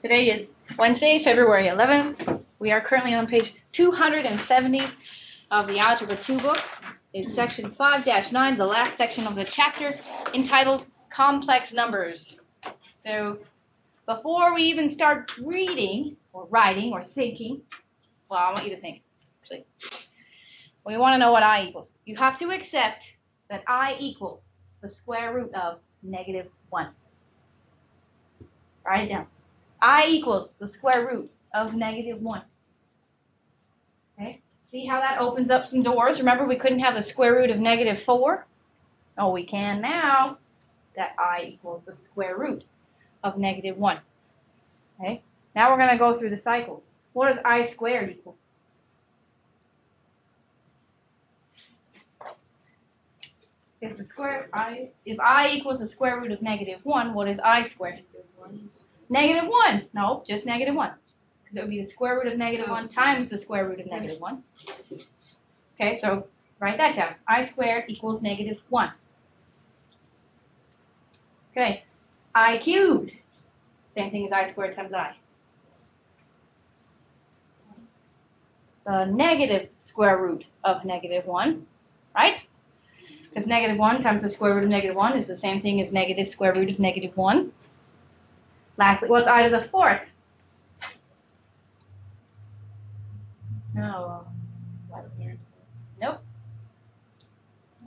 Today is Wednesday, February 11th. We are currently on page 270 of the Algebra II book. It's section 5-9, the last section of the chapter, entitled Complex Numbers. So before we even start reading, or writing, or thinking, well, I want you to think, actually. We want to know what I equals. You have to accept that I equals the square root of -1. Write it down. I equals the square root of -1. Okay? See how that opens up some doors? Remember, we couldn't have the square root of -4? Oh, we can now. That I equals the square root of -1. Okay? Now we're going to go through the cycles. What does I squared equal? If I equals the square root of -1, what is I squared? -1. No, just -1. Because it would be the square root of -1 times the square root of -1. Okay, so write that down. I squared equals -1. Okay, I cubed. Same thing as I squared times I. The negative square root of -1, right? Because -1 times the square root of -1 is the same thing as negative square root of -1. Lastly, what's I to the 4th? No. Nope.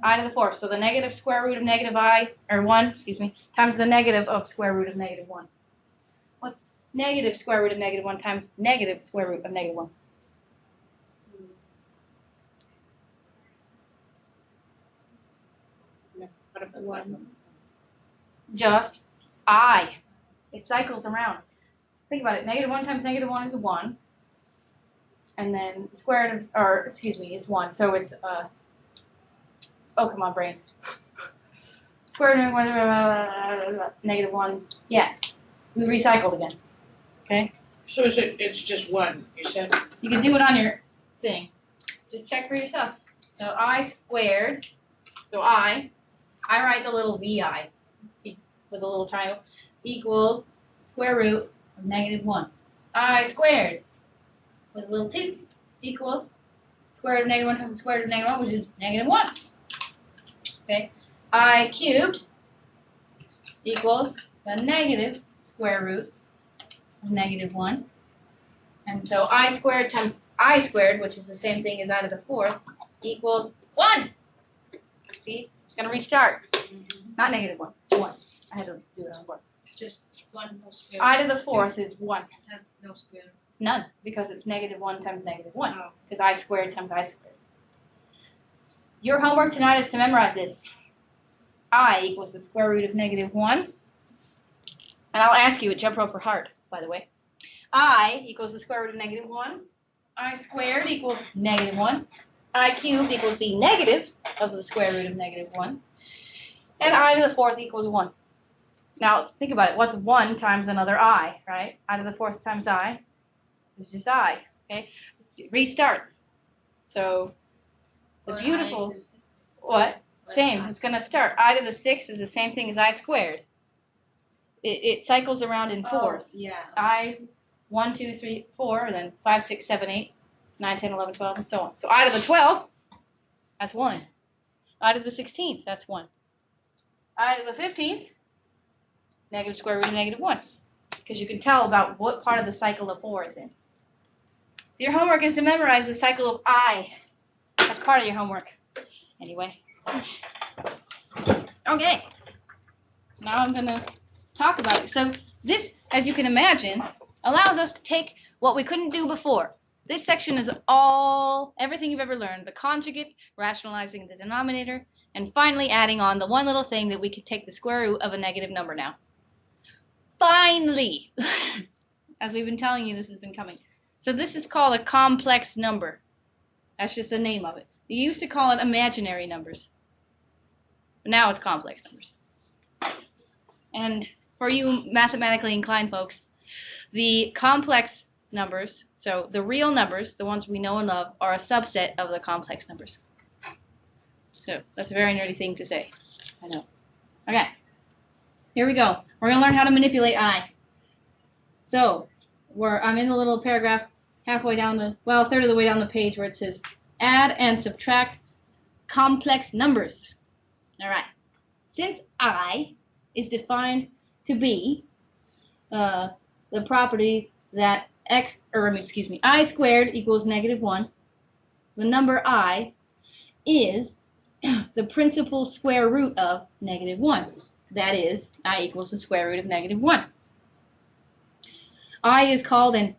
I to the 4th. So the negative square root of -1, times the negative of square root of -1. What's negative square root of -1 times negative square root of -1? Just I. It cycles around. Think about it. -1 times -1 is 1. And then square root of, it's 1. So it's, oh, come on, brain. Square root of -1. Yeah. We recycled again. Okay? So it's just 1, you said? You can do it on your thing. Just check for yourself. So I squared, so I write the little VI with a little triangle, equals square root of -1. I squared with a little 2 equals square root of -1 times the square root of -1, which is -1. Okay. I cubed equals the negative square root of -1. And so I squared times I squared, which is the same thing as I to the 4th, equals 1. See? It's going to restart. Not -1, 1. I had to do it on 1. Just 1, no square. I to the 4th is 1. No square. None, because it's -1 times -1. Oh. Because I squared times I squared. Your homework tonight is to memorize this. I equals the square root of -1. And I'll ask you at jump rope for heart, by the way. I equals the square root of -1. I squared equals -1. I cubed equals the negative of the square root of -1. And I to the 4th equals 1. Now, think about it. What's 1 times another I, right? I to the 4th times I is just I, okay? It restarts. So, the beautiful, what? Same. It's going to start. I to the 6th is the same thing as I squared. It cycles around in 4s. Oh, yeah. I, 1, 2, 3, 4, and then 5, 6, 7, 8, 9, 10, 11, 12, and so on. So I to the 12th, that's 1. I to the 16th, that's 1. I to the 15th, negative square root of -1. Because you can tell about what part of the cycle of 4 is in. So your homework is to memorize the cycle of I. That's part of your homework. Anyway. Okay. Now I'm going to talk about it. So this, as you can imagine, allows us to take what we couldn't do before. This section is everything you've ever learned. The conjugate, rationalizing the denominator, and finally adding on the one little thing that we could take the square root of a negative number now. Finally! As we've been telling you, this has been coming. So this is called a complex number. That's just the name of it. You used to call it imaginary numbers. But now it's complex numbers. And for you mathematically inclined folks, the complex numbers, so the real numbers, the ones we know and love, are a subset of the complex numbers. So that's a very nerdy thing to say. I know. Okay. Here we go. We're going to learn how to manipulate I. So I'm in the little paragraph halfway down a third of the way down the page where it says add and subtract complex numbers. All right. Since I is defined to be the property that I squared equals -1, the number I is the principal square root of -1. That is, I equals the square root of -1. I is called an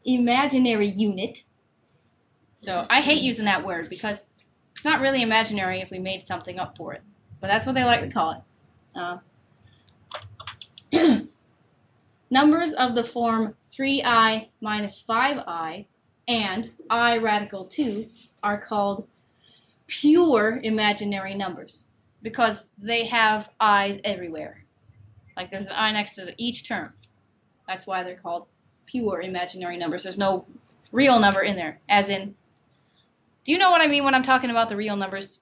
imaginary unit. So I hate using that word because it's not really imaginary if we made something up for it. But that's what they like to call it. Numbers of the form 3i minus 5i and I radical 2 are called pure imaginary numbers because they have i's everywhere. Like there's an I next to each term. That's why they're called pure imaginary numbers. There's no real number in there. As in, do you know what I mean when I'm talking about the real numbers?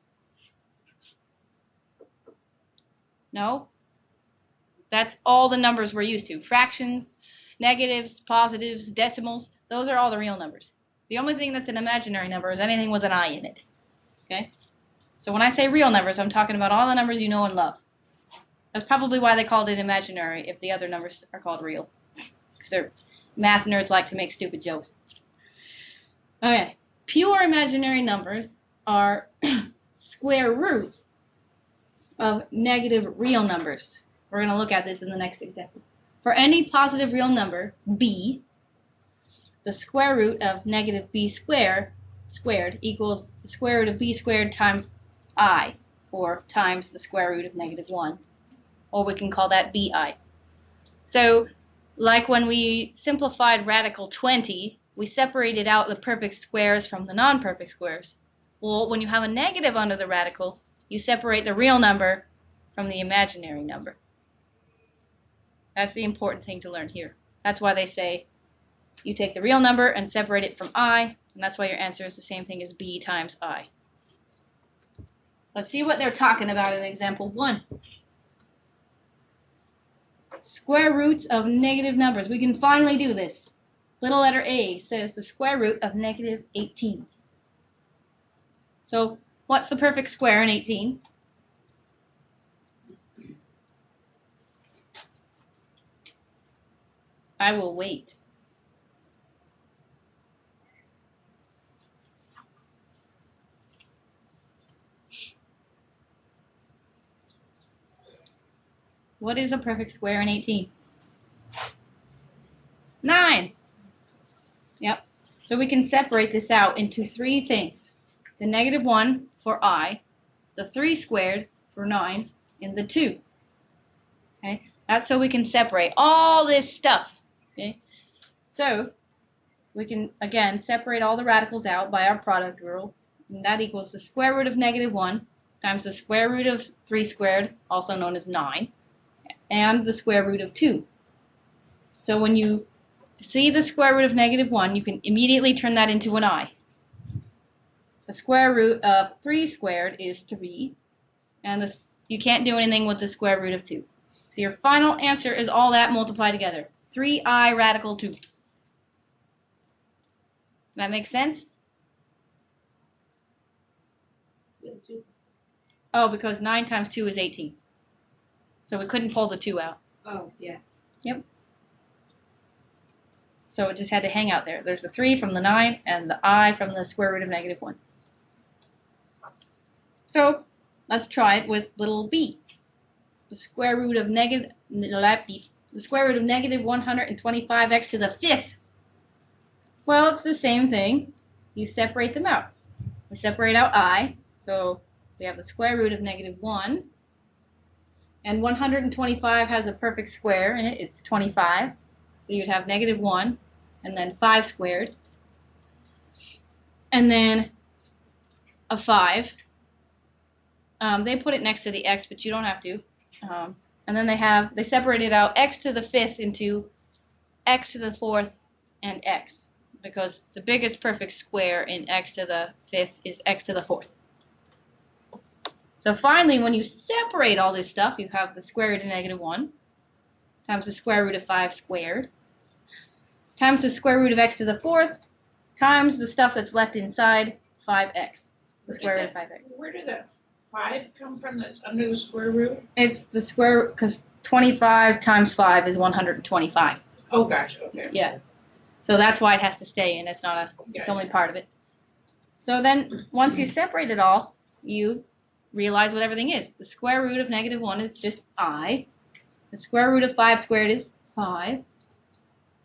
No? That's all the numbers we're used to. Fractions, negatives, positives, decimals. Those are all the real numbers. The only thing that's an imaginary number is anything with an I in it. Okay? So when I say real numbers, I'm talking about all the numbers you know and love. That's probably why they called it imaginary if the other numbers are called real. Because math nerds like to make stupid jokes. Okay. Pure imaginary numbers are square roots of negative real numbers. We're going to look at this in the next example. For any positive real number, b, the square root of -b squared equals the square root of b squared times I, or times the square root of -1. Or we can call that bi. So, like when we simplified radical 20, we separated out the perfect squares from the non-perfect squares. Well, when you have a negative under the radical, you separate the real number from the imaginary number. That's the important thing to learn here. That's why they say you take the real number and separate it from I, and that's why your answer is the same thing as b times I. Let's see what they're talking about in example 1. Square roots of negative numbers. We can finally do this. Little letter A says the square root of -18. So what's the perfect square in 18? I will wait. What is a perfect square in 18? 9. Yep. So we can separate this out into 3 things. The -1 for I, the 3 squared for 9, and the 2. Okay? That's so we can separate all this stuff. Okay? So we can, again, separate all the radicals out by our product rule. And that equals the square root of -1 times the square root of 3 squared, also known as 9, and the square root of 2. So when you see the square root of -1, you can immediately turn that into an I. The square root of 3 squared is 3, and you can't do anything with the square root of 2. So your final answer is all that multiplied together. 3i radical 2. That makes sense? Oh, because 9 times 2 is 18. So we couldn't pull the 2 out. Oh, yeah. Yep. So it just had to hang out there. There's the 3 from the 9 and the I from the square root of -1. So let's try it with little b. The square root of -125x to the 5th. Well, it's the same thing. You separate them out. We separate out I, so we have the square root of -1, and 125 has a perfect square in it. It's 25, so you'd have -1, and then 5 squared, and then a 5. They put it next to the x, but you don't have to. And then they separated out x to the 5th into x to the 4th and x, because the biggest perfect square in x to the 5th is x to the 4th. So finally, when you separate all this stuff, you have the square root of -1 times the square root of 5 squared times the square root of x to the fourth times the stuff that's left inside 5x. The square root of 5x. Where did that 5 come from that's under the square root? It's the square root, because 25 times 5 is 125. Oh, gotcha, okay. Yeah. So that's why it has to stay in. It's not a, it's only part of it. So then once you separate it all, you realize what everything is. The square root of -1 is just I. The square root of 5 squared is 5.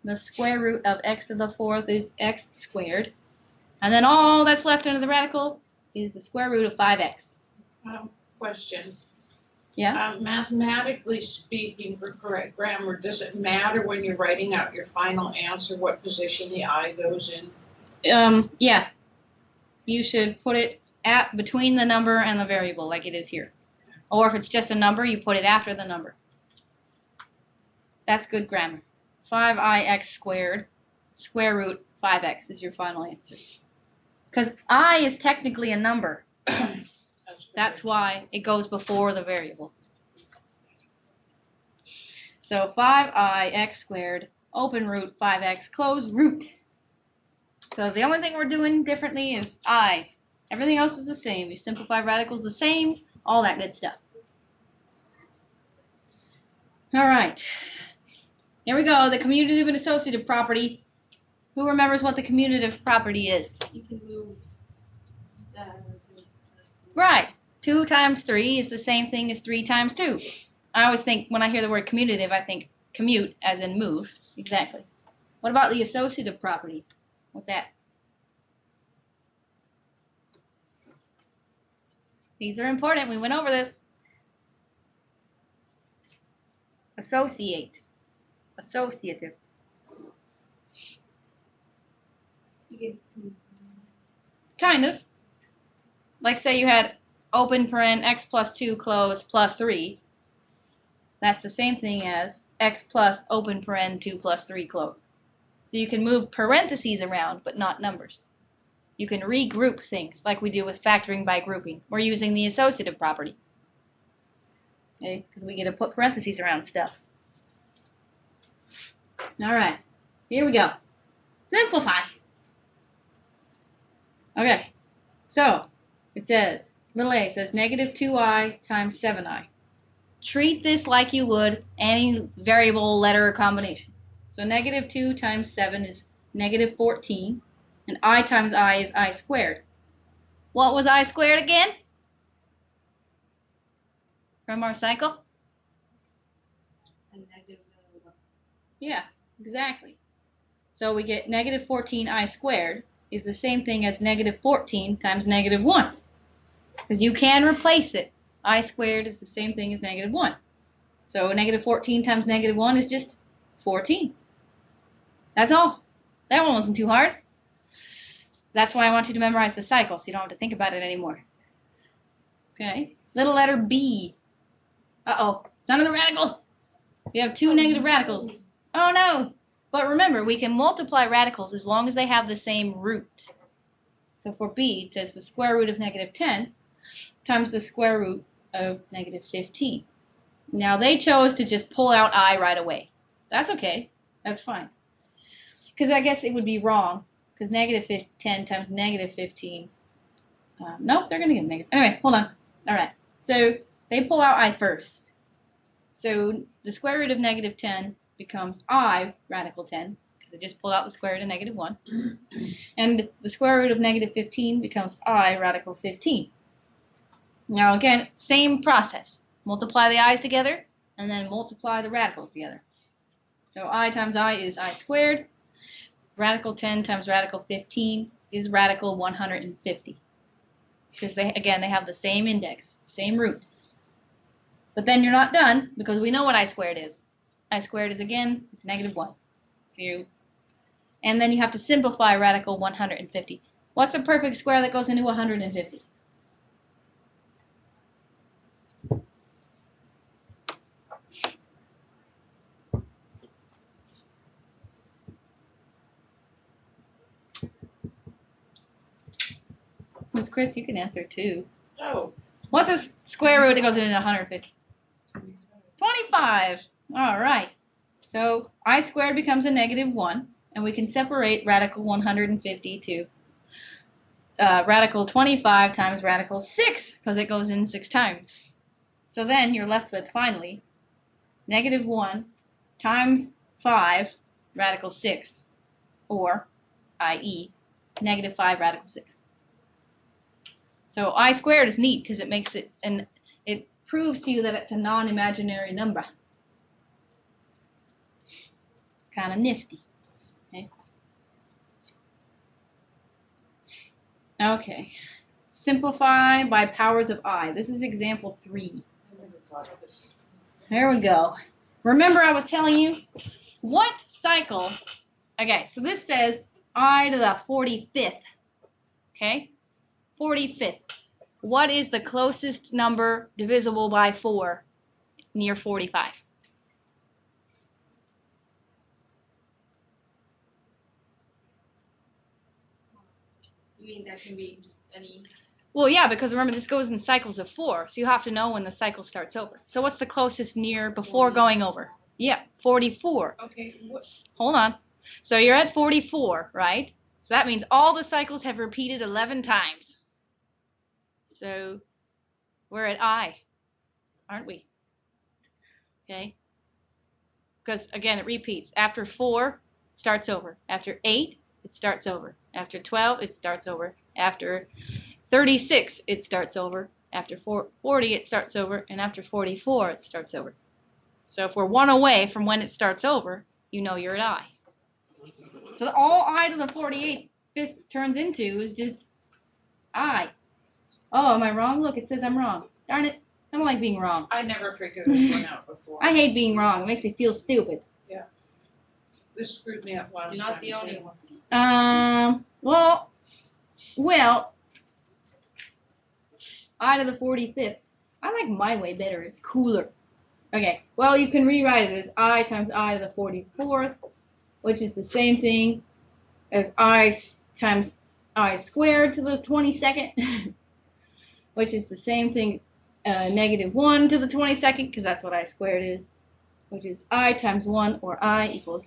The square root of x to the fourth is x squared. And then all that's left under the radical is the square root of 5x. Question. Yeah? Mathematically speaking, for correct grammar, does it matter when you're writing out your final answer what position the I goes in? Yeah. You should put it at between the number and the variable like it is here. Or if it's just a number, you put it after the number. That's good grammar. 5ix squared, square root 5x is your final answer. Because I is technically a number. That's why it goes before the variable. So 5ix squared, open root 5x, close root. So the only thing we're doing differently is I. Everything else is the same. You simplify radicals the same, all that good stuff. All right. Here we go, the commutative and associative property. Who remembers what the commutative property is? You can move Right. 2 times 3 is the same thing as 3 times 2. I always think, when I hear the word commutative, I think commute as in move. Exactly. What about the associative property? What's that? These are important. We went over this. Associate. Associative. Kind of. Like say you had open paren x plus 2 close plus 3. That's the same thing as x plus open paren 2 plus 3 close. So you can move parentheses around, but not numbers. You can regroup things like we do with factoring by grouping. We're using the associative property. Okay, because we get to put parentheses around stuff. All right, here we go. Simplify. Okay, so it says, little a says -2i times 7i. Treat this like you would any variable, letter, or combination. So -2 times 7 is -14, and I times I is I squared. What was I squared again? From our cycle? Yeah, exactly. So we get -14i squared is the same thing as -14 times -1. Because you can replace it. I squared is the same thing as -1. So -14 times -1 is just 14. That's all. That one wasn't too hard. That's why I want you to memorize the cycle so you don't have to think about it anymore. Okay. Little letter b. Uh-oh. It's under the radical. We have 2 negative radicals. Oh no. But remember, we can multiply radicals as long as they have the same root. So for b, it says the square root of -10 times the square root of -15. Now they chose to just pull out I right away. That's okay. That's fine. Because I guess it would be wrong. Because -10 times -15. Nope, they're going to get negative. Anyway, hold on. All right. So they pull out I first. So the square root of -10 becomes I radical 10. Because they just pulled out the square root of -1. And the square root of -15 becomes I radical 15. Now again, same process. Multiply the i's together, and then multiply the radicals together. So I times I is I squared. Radical 10 times radical 15 is radical 150. Because they have the same index, same root. But then you're not done, because we know what I squared is. I squared is, again, it's -1. And then you have to simplify radical 150. What's a perfect square that goes into 150? Miss Chris, you can answer too. Oh. What's a square root that goes into 150? 25. All right. So I squared becomes a -1, And we can separate radical 150 to radical 25 times radical 6, because it goes in 6 times. So then you're left with, finally, negative 1 times 5 radical 6, or, i.e., negative 5 radical 6. So I squared is neat because it makes it, and it proves to you that it's a non-imaginary number. It's kind of nifty. Okay. Okay. Simplify by powers of I. This is example 3. There we go. Remember I was telling you what cycle? Okay, so this says I to the 45th. Okay? 45th. What is the closest number divisible by 4 near 45? You mean that can be just any? Well, yeah, because remember this goes in cycles of 4, so you have to know when the cycle starts over. So what's the closest near before going over? Yeah, 44. Okay. What? Hold on. So you're at 44, right? So that means all the cycles have repeated 11 times. So we're at I, aren't we? Okay. Because, again, it repeats. After 4, it starts over. After 8, it starts over. After 12, it starts over. After 36, it starts over. After 40, it starts over. And after 44, it starts over. So if we're 1 away from when it starts over, you know you're at I. So all I to the 48th turns into is just I. Oh, am I wrong? Look, it says I'm wrong. Darn it. I don't like being wrong. I never figured this one out before. I hate being wrong. It makes me feel stupid. Yeah. This screwed me up last time. You're not the only one. Well, I to the 45th. I like my way better. It's cooler. Okay, well, you can rewrite it as I times I to the 44th, which is the same thing as I times I squared to the 22nd, which is the same thing, negative 1 to the 22nd, because that's what I squared is, which is I times 1, or I equals,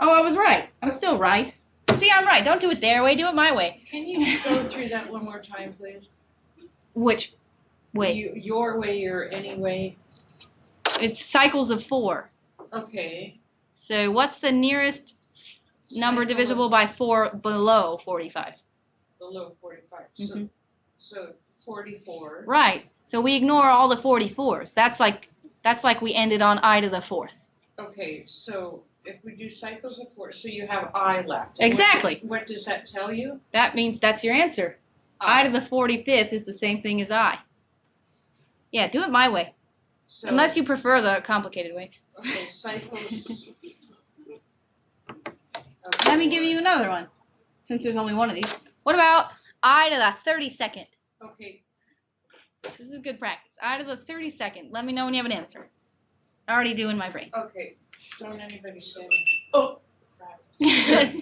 oh, I was right. I'm still right. See, I'm right. Don't do it their way. Do it my way. Can you go through that one more time, please? Which way? Your way or any way? It's cycles of 4. Okay. So what's the nearest number Cycle divisible of by 4 below 45? below 45. Mm-hmm. So 44. Right. So we ignore all the 44s. That's like we ended on I to the 4th. Okay, so if we do cycles of 4, so you have I left. Exactly. What does that tell you? That means that's your answer. I to the 45th is the same thing as I. Yeah, do it my way. So, Unless you prefer the complicated way. Okay, cycles. Let me give you another one, since there's only one of these. What about I to the 32nd? Okay. This is good practice. I to the 32nd. Let me know when you have an answer. I already do in my brain. Okay. Don't anybody say anything. Oh, crap.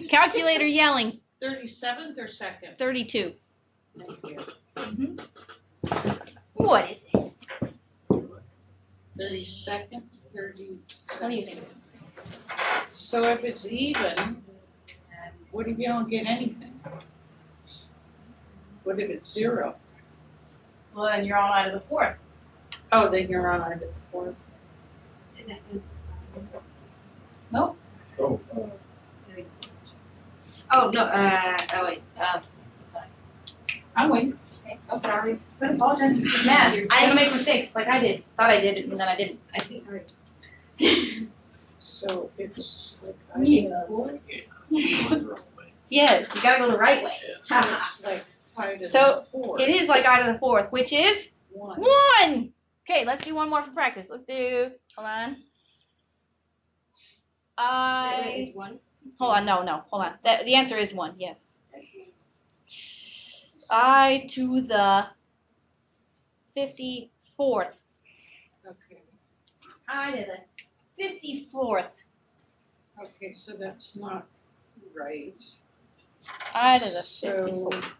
Calculator yelling. 37th or 2nd? 32. Thank you. Mm-hmm. What is it? 32nd, 37th. What do you think? So if it's even, what if you don't get anything? What if it's 0? Well, then you're on I to the 4th. Oh, then you're on I to the 4th. Nope. Oh. Oh, no, oh wait, I'm waiting. Okay, I'm sorry. Don't apologize. You're mad. I'm gonna make mistakes like I did. Thought I did it and then I didn't. I see, sorry. So it's like I Yeah. Yes, you gotta go the right way. So it's like I to So, the 4th. it is like I to the 4th, which is 1. 1. Okay, let's do one more for practice. Let's do, hold on. Wait, it's 1? Hold on, no, hold on. The answer is 1, yes. I to the 54th. Okay. I to the 54th. Okay, so that's not right. I to the So, 54th.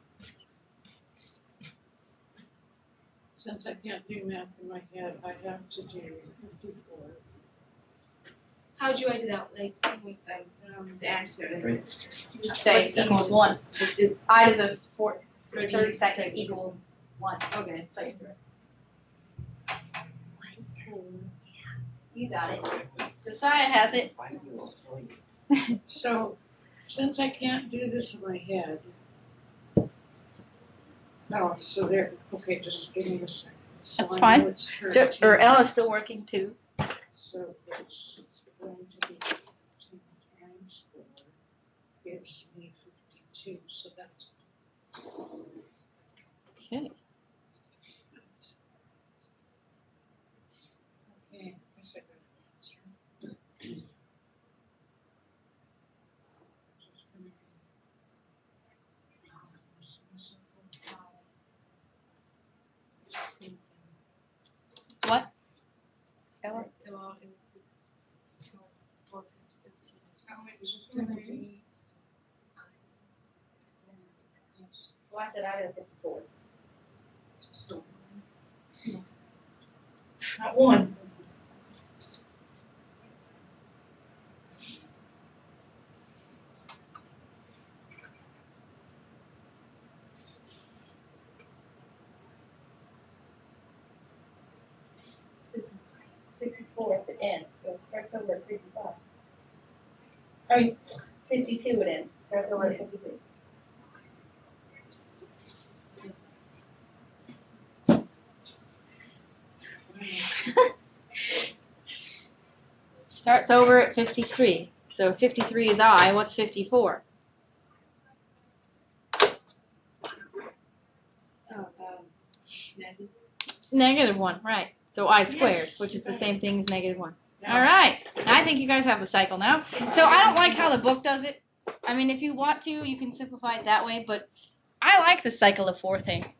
since I can't do math in my head, I have to do 54. How'd you write it out? Like, with the answer. Right. You just say equals 1. I to the 32nd equals 1. Okay, so You got it. Josiah has it. So, since I can't do this in my head. Oh, so there, okay, just give me a second. So That's I fine. know it's 13. Or Ella's still working too. So it's going to be 13 times 4 gives me 52, so that's. Okay. Okay, I said that. What? Ella? Well, I said I did 54. Not one. At the end, so it starts over at 55. I, 52 it ends. Starts over at 53. Starts over at 53. So 53 is I. What's 54? -1, right. So I squared, which is the same thing as -1. no. All right. I think you guys have the cycle now. So I don't like how the book does it. I mean, if you want to, you can simplify it that way, but I like the cycle of 4 thing.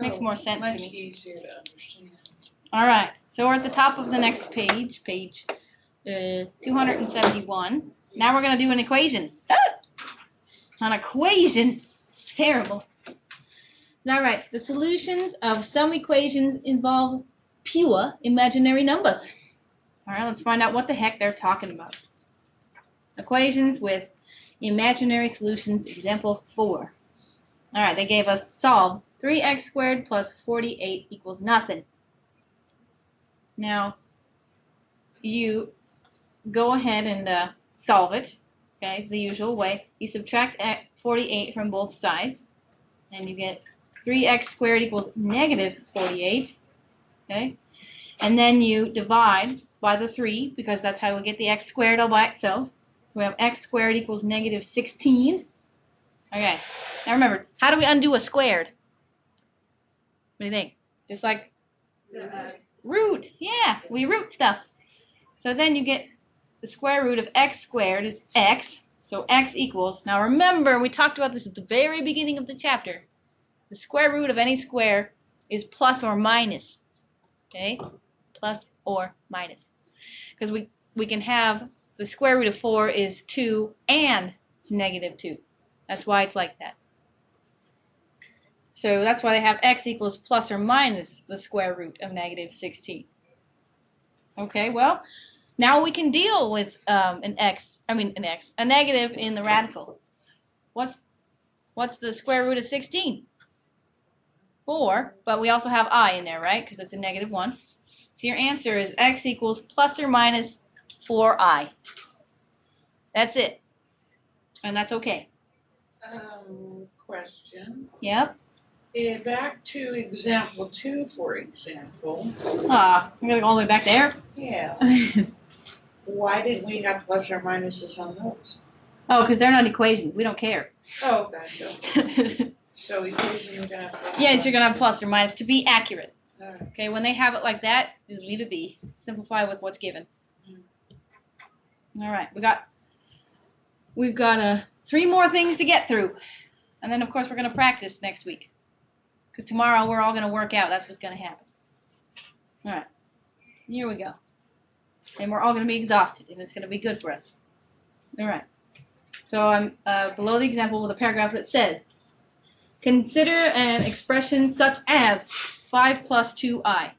Makes more sense to Much me. easier to understand. All right. So we're at the top of the next page, page 271. Now we're going to do an equation. An equation? Terrible. All right. The solutions of some equations involve pure imaginary numbers. All right. Let's find out what the heck they're talking about. Equations with imaginary solutions, example 4. All right. They gave us solve 3x squared plus 48 equals nothing. Now, you go ahead and solve it, okay, the usual way. You subtract 48 from both sides, and you get 3x squared equals -48, okay? And then you divide by the 3, because that's how we get the x squared all by itself. So we have x squared equals -16. Okay, now remember, how do we undo a squared? What do you think? Just like root, yeah, we root stuff. So then you get the square root of x squared is x, so x equals, now remember we talked about this at the very beginning of the chapter, the square root of any square is plus or minus, okay, plus or minus, because we can have the square root of 4 is 2 and -2, that's why it's like that. So that's why they have x equals plus or minus the square root of -16. Okay, well, now we can deal with a negative in the radical. What's the square root of 16? 4, but we also have I in there, right? Because it's a -1. So your answer is x equals plus or minus 4i. That's it. And that's okay. Question. Yep. Back to example 2, for example. I'm going to go all the way back there. Yeah. Why didn't we have plus or minuses on those? Oh, because they're not equations. We don't care. Oh, gotcha. So equation you're gonna have plus. Yes, you're going to have plus or minus to be accurate. All right. Okay, when they have it like that, just leave it be. Simplify with what's given. All right, we've got 3 more things to get through, and then of course we're going to practice next week, because tomorrow we're all going to work out. That's what's going to happen. All right, here we go, and we're all going to be exhausted, and it's going to be good for us. All right, so I'm below the example with a paragraph that says, consider an expression such as 5 plus 2i.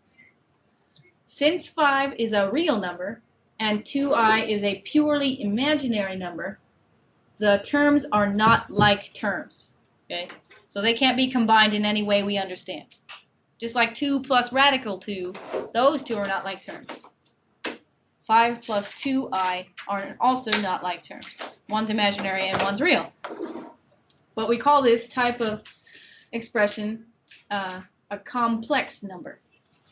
Since 5 is a real number, and 2i is a purely imaginary number, the terms are not like terms. Okay? So they can't be combined in any way we understand. Just like 2 plus radical 2, those two are not like terms. 5 plus 2i are also not like terms. One's imaginary and one's real. But we call this type of expression a complex number.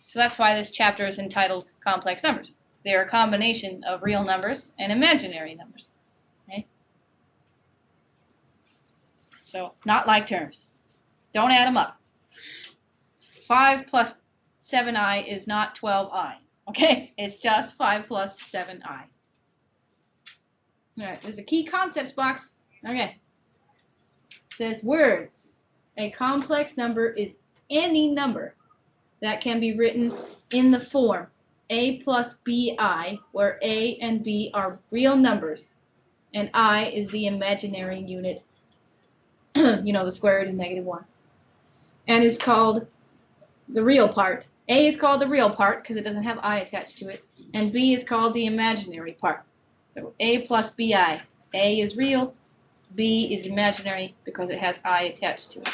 So that's why this chapter is entitled Complex Numbers. They're a combination of real numbers and imaginary numbers. Okay? So not like terms. Don't add them up. 5 plus 7i is not 12i. Okay? It's just 5 plus 7i. Alright, there's a key concepts box. Okay. It says words. A complex number is any number that can be written in the form a plus bi, where a and b are real numbers, and I is the imaginary unit, the square root of -1. And is called the real part. A is called the real part because it doesn't have I attached to it, and B is called the imaginary part. So A plus BI. A is real, B is imaginary because it has I attached to it.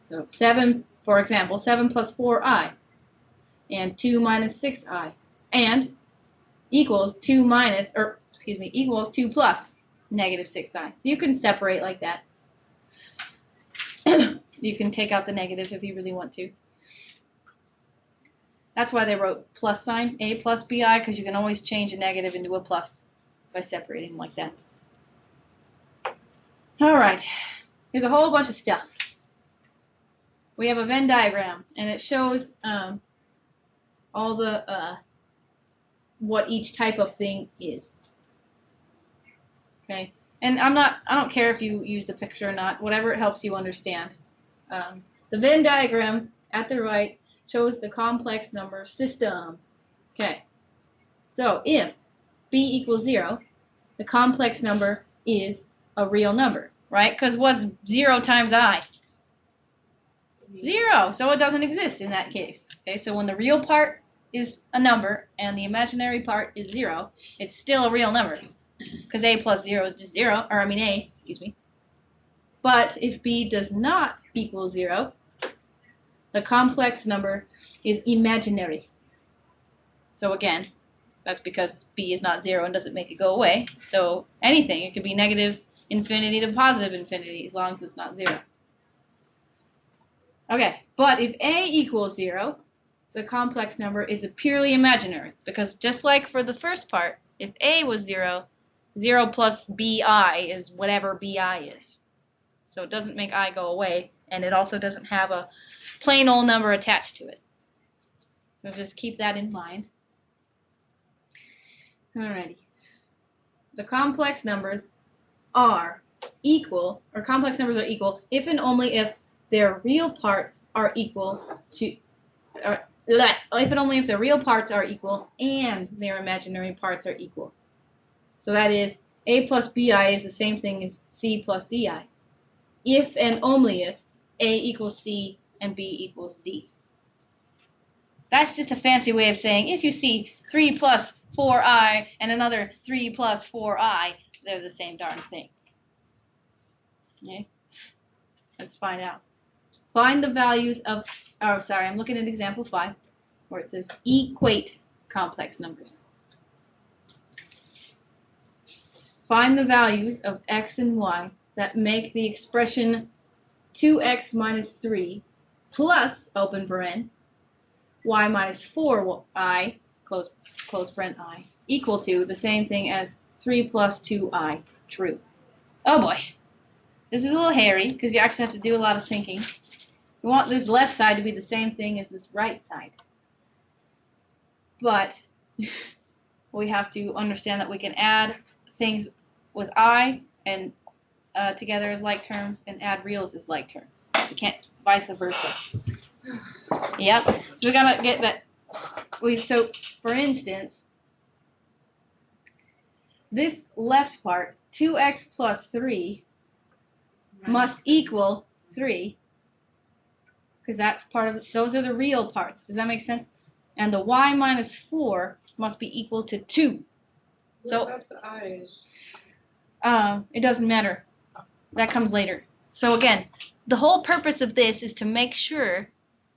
So 7, for example, 7 plus 4i, and 2 minus 6i, and equals 2 plus -6i. So you can separate like that. You can take out the negative if you really want to. That's why they wrote plus sign, A plus BI, because you can always change a negative into a plus by separating like that. Alright, here's a whole bunch of stuff. We have a Venn diagram, and it shows all the what each type of thing is. Okay, and I don't care if you use the picture or not, whatever it helps you understand. The Venn diagram at the right shows the complex number system. Okay, so if b equals 0, the complex number is a real number, right? Because what's 0 times I? 0, so it doesn't exist in that case. Okay, so when the real part is a number and the imaginary part is 0, it's still a real number because a plus 0 is just 0, or I mean a, excuse me. But if b does not equal 0, the complex number is imaginary. So again, that's because b is not 0 and doesn't make it go away. So anything, it could be negative infinity to positive infinity as long as it's not 0. Okay, but if a equals 0, the complex number is a purely imaginary, because just like for the first part, if a was 0, 0 plus bi is whatever bi is. So it doesn't make I go away, and it also doesn't have a plain old number attached to it. So just keep that in mind. Alrighty. The complex numbers are equal, or complex numbers are equal if and only if their real parts are equal to, if and only if their real parts are equal and their imaginary parts are equal. So that is, a plus bi is the same thing as c plus di. If and only if a equals c and b equals d. That's just a fancy way of saying if you see 3 plus 4i and another 3 plus 4i, they're the same darn thing. Okay? Let's find out. Find the values of, I'm looking at example 5, where it says equate complex numbers. Find the values of x and y that make the expression 2x minus 3 plus, open paren, y minus 4i, close paren I, equal to the same thing as 3 plus 2i, true. Oh boy. This is a little hairy, because you actually have to do a lot of thinking. We want this left side to be the same thing as this right side. But we have to understand that we can add things with I and together as like terms, and add reals as like terms. We can't vice versa. Yep. So we gotta get that. So for instance, this left part, 2x plus 3, must equal 3, because that's part of, those are the real parts. Does that make sense? And the y minus 4 must be equal to 2. So what about the i's? it doesn't matter. That comes later. So again, the whole purpose of this is to make sure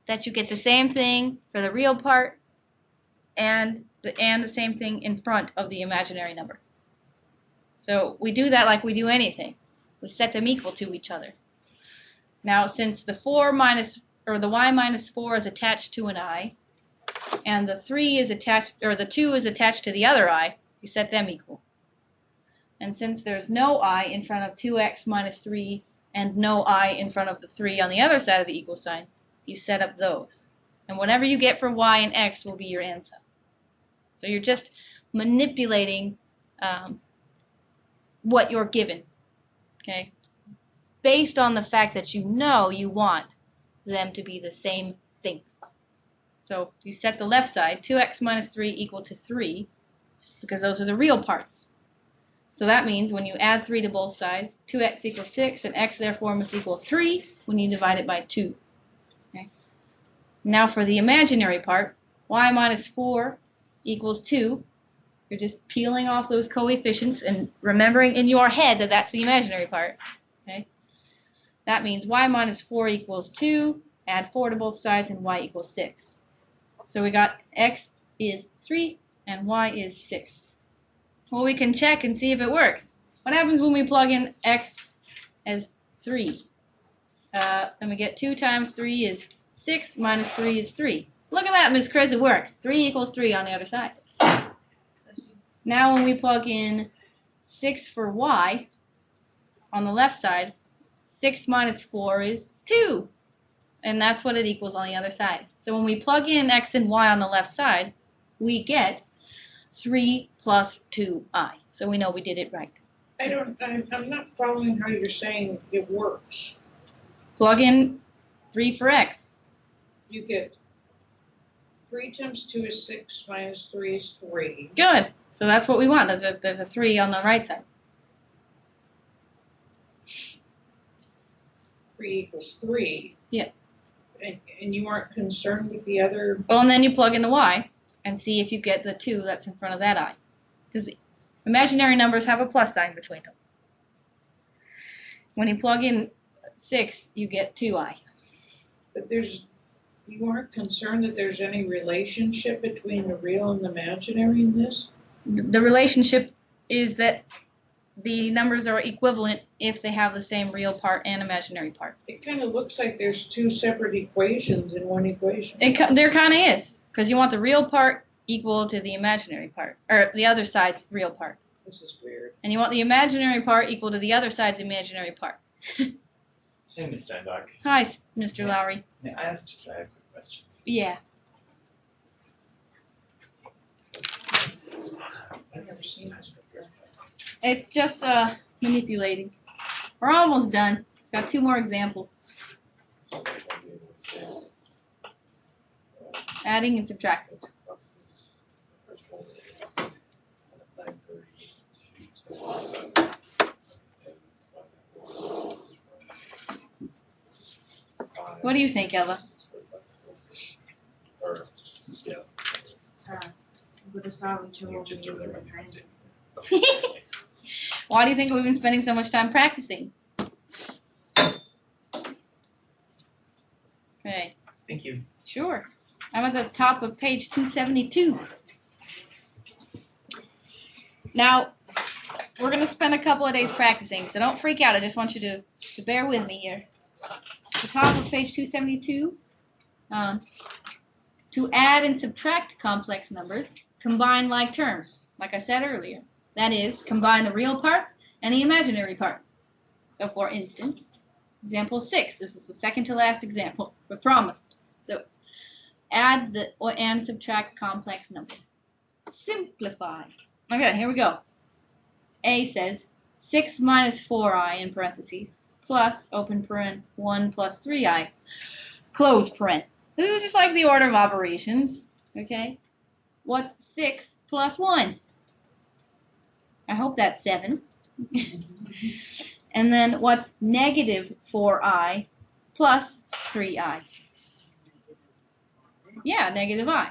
that you get the same thing for the real part and the same thing in front of the imaginary number. So we do that like we do anything. We set them equal to each other. Now, since the y minus 4 is attached to an I, and the 3 is attached, or the 2 is attached to the other I, you set them equal. And since there's no I in front of 2x minus 3 and no I in front of the 3 on the other side of the equal sign, you set up those. And whatever you get for y and x will be your answer. So you're just manipulating what you're given, okay? Based on the fact that you know you want them to be the same thing. So you set the left side, 2x minus 3 equal to 3, because those are the real parts. So that means when you add 3 to both sides, 2x equals 6, and x therefore must equal 3 when you divide it by 2. Okay? Now for the imaginary part, y minus 4 equals 2. You're just peeling off those coefficients and remembering in your head that that's the imaginary part. Okay? That means y minus 4 equals 2, add 4 to both sides, and y equals 6. So we got x is 3 and y is 6. Well, we can check and see if it works. What happens when we plug in x as 3? Then we get 2 times 3 is 6, minus 3 is 3. Look at that, Miss Chris, it works. 3 equals 3 on the other side. Now when we plug in 6 for y on the left side, 6 minus 4 is 2. And that's what it equals on the other side. So when we plug in x and y on the left side, we get 3 plus 2i. So we know we did it right. I'm not following how you're saying it works. Plug in 3 for x. You get 3 times 2 is 6, minus 3 is 3. Good. So that's what we want. There's a 3 on the right side. 3 equals 3. Yeah. And you aren't concerned with the other? Well, and then you plug in the y and see if you get the 2 that's in front of that I. Because imaginary numbers have a plus sign between them. When you plug in 6, you get 2i. But you aren't concerned that there's any relationship between the real and the imaginary in this? The relationship is that the numbers are equivalent if they have the same real part and imaginary part. It kind of looks like there's 2 separate equations in one equation. There kind of is, because you want the real part equal to the imaginary part, or the other side's real part. This is weird. And you want the imaginary part equal to the other side's imaginary part. Hey, Ms. Steinbach. Hi, Mr. Lowry. May I ask just a quick question? Yeah. I've never seen algebra. It's just manipulating. We're almost done. Got 2 more examples. Adding and subtracting. What do you think, Ella? Why do you think we've been spending so much time practicing? Okay. Thank you. Sure. I'm at the top of page 272. Now, we're going to spend a couple of days practicing, so don't freak out. I just want you to bear with me here. The top of page 272, to add and subtract complex numbers, combine like terms, like I said earlier. That is, combine the real parts and the imaginary parts. So for instance, example 6, this is the second to last example, but promise. So add and subtract complex numbers. Simplify. Okay, here we go. A says 6 minus 4i in parentheses plus, open paren, 1 plus 3i, close paren. This is just like the order of operations, okay? What's 6 plus 1? I hope that's 7. And then what's negative 4i plus 3i? Yeah, negative I.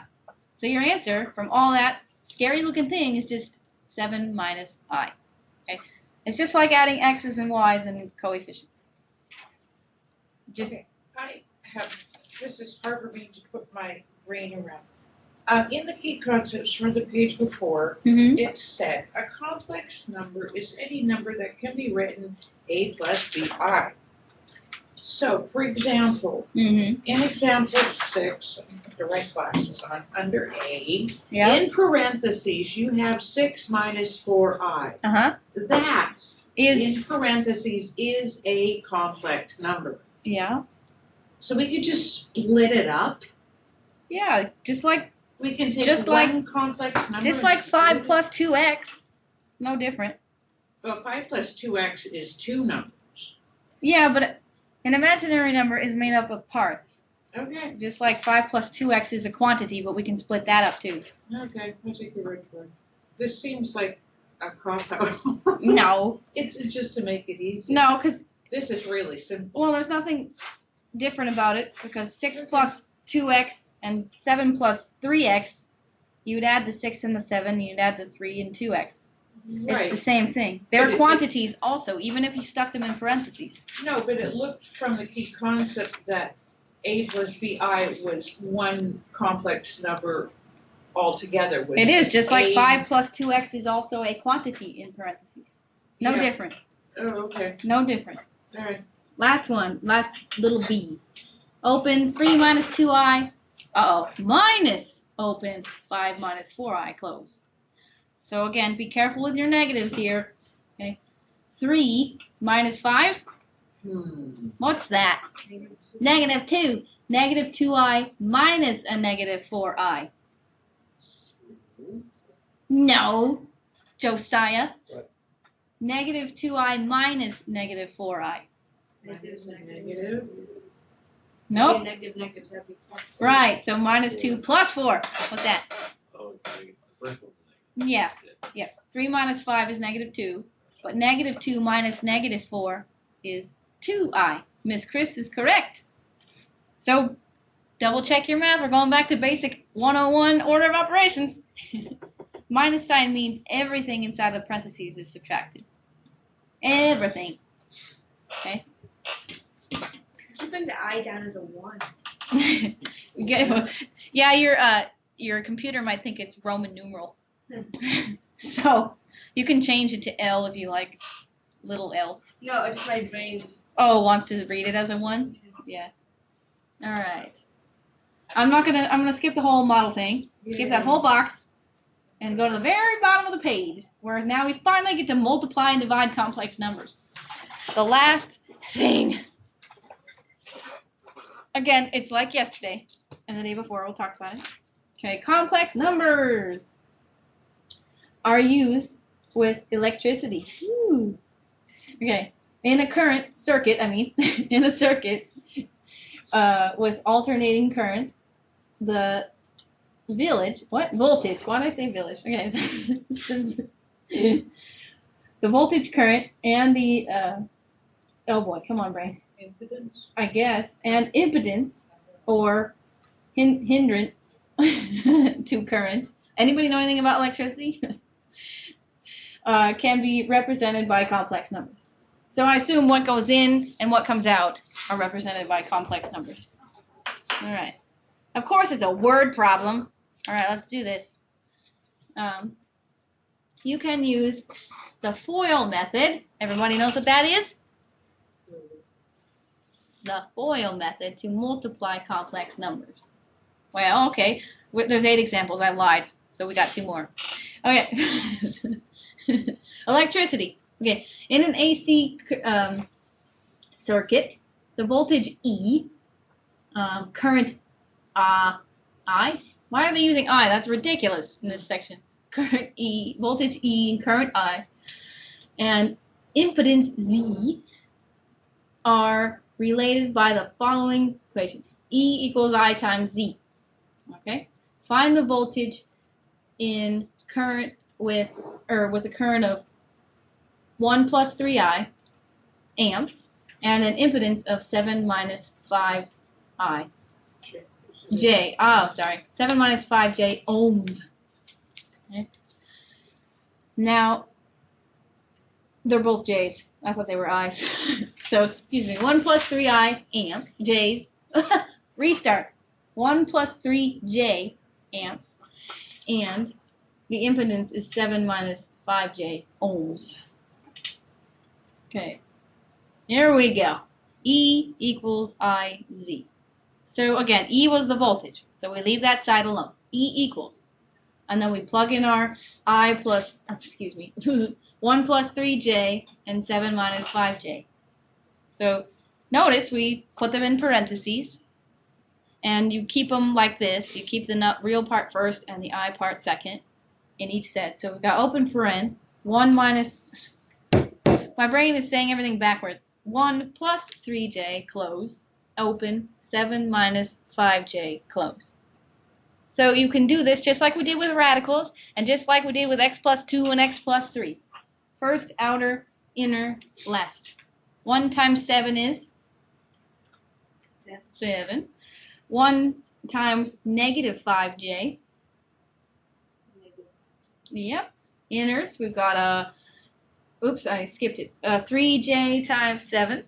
So your answer from all that scary looking thing is just 7 minus I. Okay? It's just like adding x's and y's and coefficients. Just Okay, this is hard for me to put my brain around. In the key concepts from the page before, it said a complex number is any number that can be written a plus bi. So, for example, in example 6, I put the right glasses on, under A, in parentheses, you have 6 minus 4i. That, in parentheses, is a complex number. Yeah. So we could just split it up. Yeah, just like we can take one complex number. Just like 5 plus 2x. It's no different. Well, 5 plus 2x is 2 numbers. Yeah, but an imaginary number is made up of parts. Okay. Just like 5 plus 2x is a quantity, but we can split that up too. Okay, I'll take your word for it. This seems like a cop-out. No. It's just to make it easy. No, because this is really simple. Well, there's nothing different about it, because 6 plus 2x and 7 plus 3x, you'd add the 6 and the 7, you'd add the 3 and 2x. Right. It's the same thing. They're quantities also, even if you stuck them in parentheses. No, but it looked from the key concept that a plus bi was one complex number altogether. It is, just like 5 plus 2x is also a quantity in parentheses. No different. Oh, okay. No different. All right. Last one, last little b. Open 3 minus 2i. Minus open 5 minus 4i close. So again, be careful with your negatives here. Okay. 3 minus 5. What's that? Negative 2. Negative 2i minus a negative 4i. No, Josiah. What? Negative 2i minus negative 4i. Negative. Nope. Okay, negatives have to be plus. Right, so minus 2 plus 4. What's that? Oh, it's negative. The first one's a negative. Yeah. 3 minus 5 is negative 2. But negative 2 minus negative 4 is 2i. Miss Chris is correct. So, double check your math. We're going back to basic 101 order of operations. Minus sign means everything inside the parentheses is subtracted. Everything. Okay? Keeping the I down as a 1. Yeah, your computer might think it's Roman numeral. So you can change it to L if you like, little L. No, it's my brain just. Oh, wants to read it as a 1? Yeah. All right. I'm gonna skip the whole model thing. Skip that whole box and go to the very bottom of the page, where now we finally get to multiply and divide complex numbers. The last thing. Again, it's like yesterday and the day before. We'll talk about it. Okay, complex numbers are used with electricity. Whew. Okay, in a current circuit, in a circuit with alternating current, the voltage, why did I say village? Okay. The voltage current and the, oh boy, come on, brain. Impedance. I guess, and impedance, or hindrance to current. Anybody know anything about electricity? Can be represented by complex numbers. So I assume what goes in and what comes out are represented by complex numbers. All right. Of course, it's a word problem. All right, let's do this. You can use the FOIL method. Everybody knows what that is? The FOIL method to multiply complex numbers. Well, okay. There's 8 examples. I lied. So we got 2 more. Okay. Electricity. Okay. In an AC circuit, the voltage E, current I. Why are they using I? That's ridiculous in this section. Current E, voltage E, and current I, and impedance Z are related by the following equations. E equals I times Z. Okay? Find the voltage in current with a current of 1 plus 3I amps and an impedance of 7 minus 5I. 7 minus 5J ohms. Okay. Now, they're both J's. I thought they were I's. So, excuse me, 1 plus 3I amp, J's. Restart. 1 plus 3J amps. And the impedance is 7 minus 5J ohms. Okay. Here we go. E equals IZ. So again, E was the voltage. So we leave that side alone. E equals. And then we plug in our 1 plus 3J and 7 minus 5J. So notice we put them in parentheses. And you keep them like this. You keep the real part first and the I part second in each set. So we've got open paren, 1 minus, my brain is saying everything backwards. 1 plus 3J, close, open, 7 minus 5J, close. So you can do this just like we did with radicals and just like we did with x plus 2 and x plus 3. First, outer, inner, last. 1 times 7 is? 7. 1 times negative 5J. Yep. Inners, we've got a, oops, I skipped it. 3J times 7.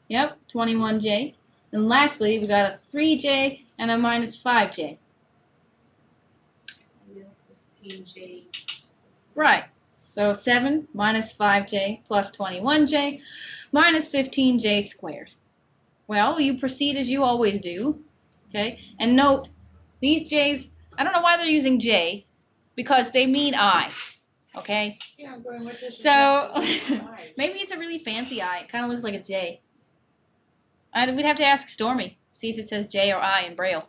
Yep, 21J. And lastly, we got a 3J and a minus 5J. 15J. Right. So 7 minus 5J plus 21J minus 15J squared. Well, you proceed as you always do. Okay? And note, these J's, I don't know why they're using J, because they mean I. Okay? Yeah, I'm going with this. So maybe it's a really fancy I. It kind of looks like a J. We'd have to ask Stormy, see if it says J or I in Braille.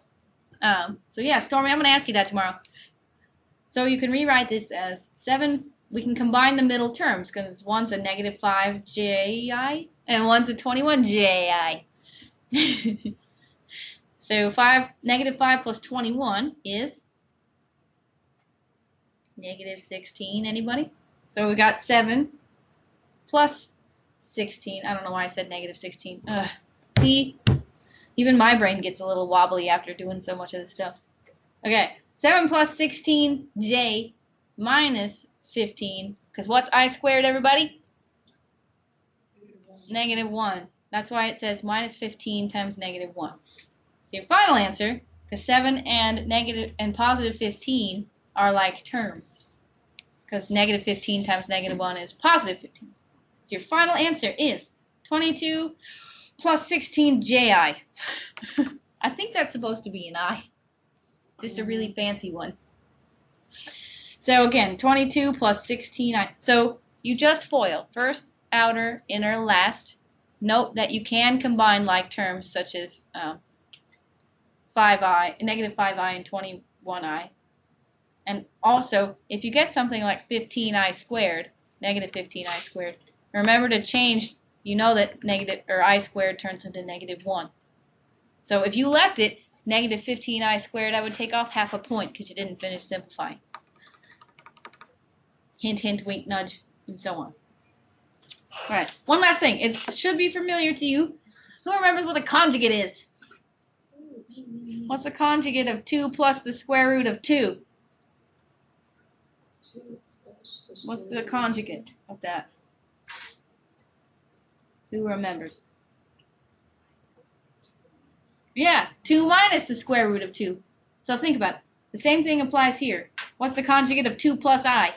So yeah, Stormy, I'm going to ask you that tomorrow. So you can rewrite this as 7. We can combine the middle terms because one's a negative 5Ji and one's a 21Ji. So negative 5 plus 21 is negative 16. Anybody? So we got 7 plus 16. I don't know why I said negative 16. See, even my brain gets a little wobbly after doing so much of this stuff. Okay, 7 plus 16J minus 15. Because what's I squared, everybody? Negative 1. That's why it says minus 15 times negative 1. So your final answer, because 7 and positive 15 are like terms. Because negative 15 times negative 1 is positive 15. So your final answer is 22 plus 16Ji. I think that's supposed to be an I. Just a really fancy one. So again, 22 plus 16. So you just FOIL. First, outer, inner, last. Note that you can combine like terms such as 5i, negative 5i and 21i. And also, if you get something like 15i squared, negative 15i squared, remember to change. You know that negative or I squared turns into negative 1. So if you left it negative 15i squared, I would take off half a point because you didn't finish simplifying. Hint, hint, wink, nudge, and so on. All right, one last thing. It should be familiar to you. Who remembers what a conjugate is? What's the conjugate of 2 plus the square root of 2? What's the conjugate of that? Who remembers? Yeah, 2 minus the square root of 2. So think about it. The same thing applies here. What's the conjugate of 2 plus I?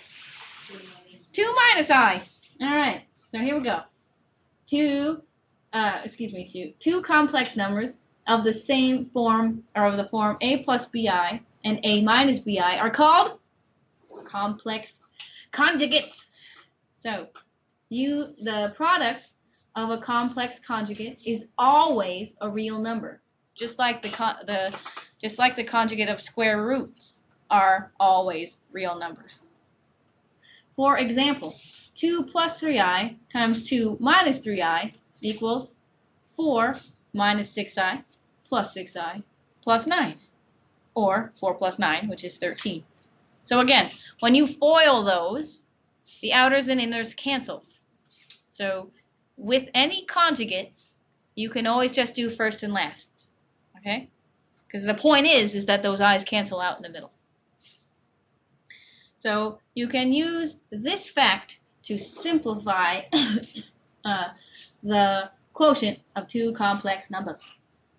2 minus I. All right, so here we go. Two complex numbers of the same form, or of the form a plus bi and a minus bi are called complex conjugates. So the product of a complex conjugate is always a real number, just like the conjugate of square roots are always real numbers. For example, 2 plus 3i times 2 minus 3i equals 4 minus 6i plus 6i plus 9, or 4 plus 9, which is 13. So again, when you FOIL those, the outers and inners cancel. So with any conjugate, you can always just do first and last, okay? Because the point is that those i's cancel out in the middle. So you can use this fact to simplify the quotient of two complex numbers.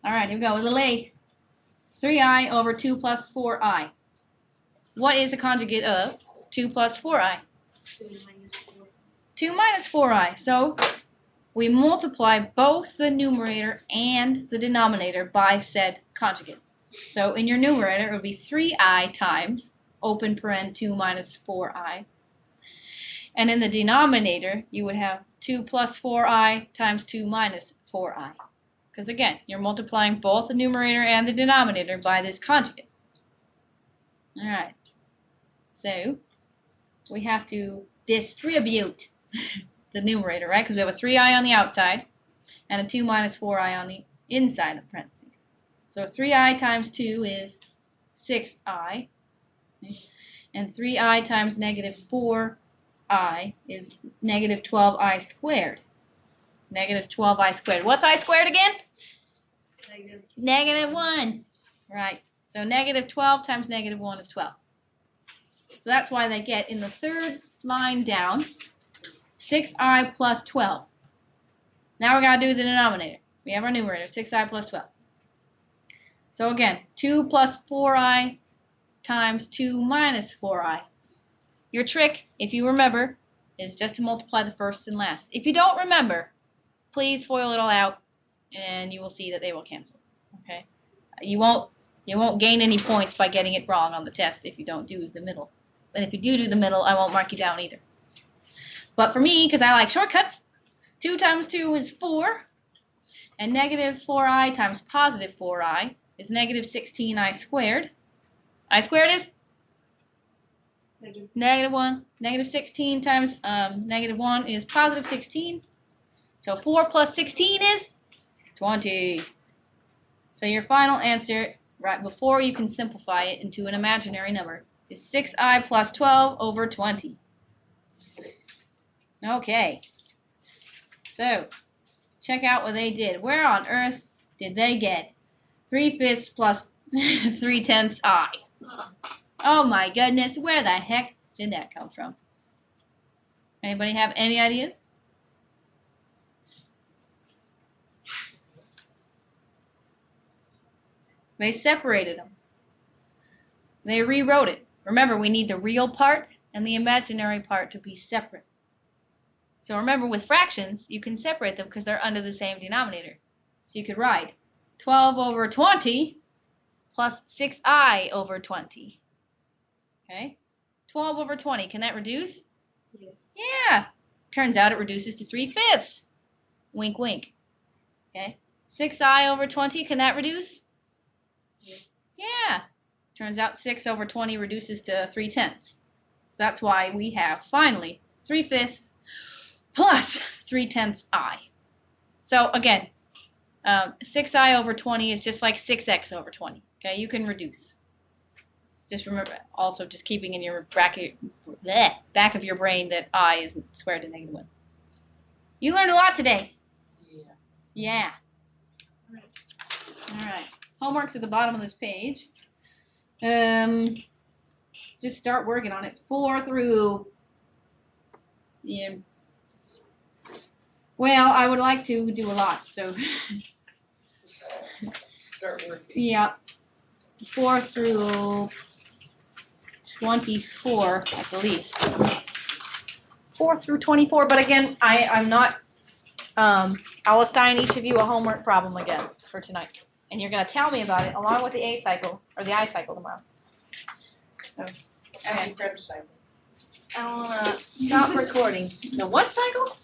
All right, here we go. Little a. 3i over 2 plus 4i. What is the conjugate of 2 plus 4i? 2 minus 4i. So we multiply both the numerator and the denominator by said conjugate. So in your numerator, it would be 3i times, open paren 2 minus 4i. And in the denominator, you would have 2 plus 4i times 2 minus 4i. Because again, you're multiplying both the numerator and the denominator by this conjugate. All right. So we have to distribute the numerator, right? Because we have a 3i on the outside and a 2 minus 4i on the inside of parentheses. So 3i times 2 is 6i. And 3i times negative 4i is negative 12i squared. Negative 12i squared. What's I squared again? Negative 1. Right. So negative 12 times negative 1 is 12. So that's why they get in the third line down 6i plus 12. Now we got to do the denominator. We have our numerator, 6i plus 12. So again, 2 plus 4i times 2 minus 4i. Your trick, if you remember, is just to multiply the first and last. If you don't remember, please FOIL it all out, and you will see that they will cancel. Okay? You won't gain any points by getting it wrong on the test if you don't do the middle. But if you do the middle, I won't mark you down either. But for me, because I like shortcuts, 2 times 2 is 4, and negative 4i times positive 4i is negative 16i squared. I squared is? Negative 1. Negative 16 times negative 1 is positive 16. So 4 plus 16 is 20. So your final answer, right before you can simplify it into an imaginary number, is 6i plus 12 over 20. Okay. So, check out what they did. Where on earth did they get 3/5 plus 3/10 I? Oh my goodness, where the heck did that come from? Anybody have any ideas? They separated them. They rewrote it. Remember, we need the real part and the imaginary part to be separate. So remember, with fractions, you can separate them because they're under the same denominator. So you could write 12 over 20 plus 6i over 20. Okay? 12 over 20. Can that reduce? Yeah. Yeah. Turns out it reduces to 3/5. Wink, wink. Okay? 6i over 20. Can that reduce? Yeah. Yeah. Turns out 6 over 20 reduces to 3/10. So that's why we have, finally, 3/5 plus 3/10 I. So again, 6i over 20 is just like 6x over 20. Okay, you can reduce. Just remember, also just keeping in your back of your brain that I is square root of negative 1. You learned a lot today. Yeah. All right. Homework's at the bottom of this page. Just start working on it. 4 through. Yeah. Well, I would like to do a lot, so. Start working. Yeah. 4 through 24 at the least. 4 through 24, but again, I'm not. I'll assign each of you a homework problem again for tonight, and you're going to tell me about it along with the A cycle or the I cycle tomorrow. So, And prep cycle. I'll stop recording. The what cycle?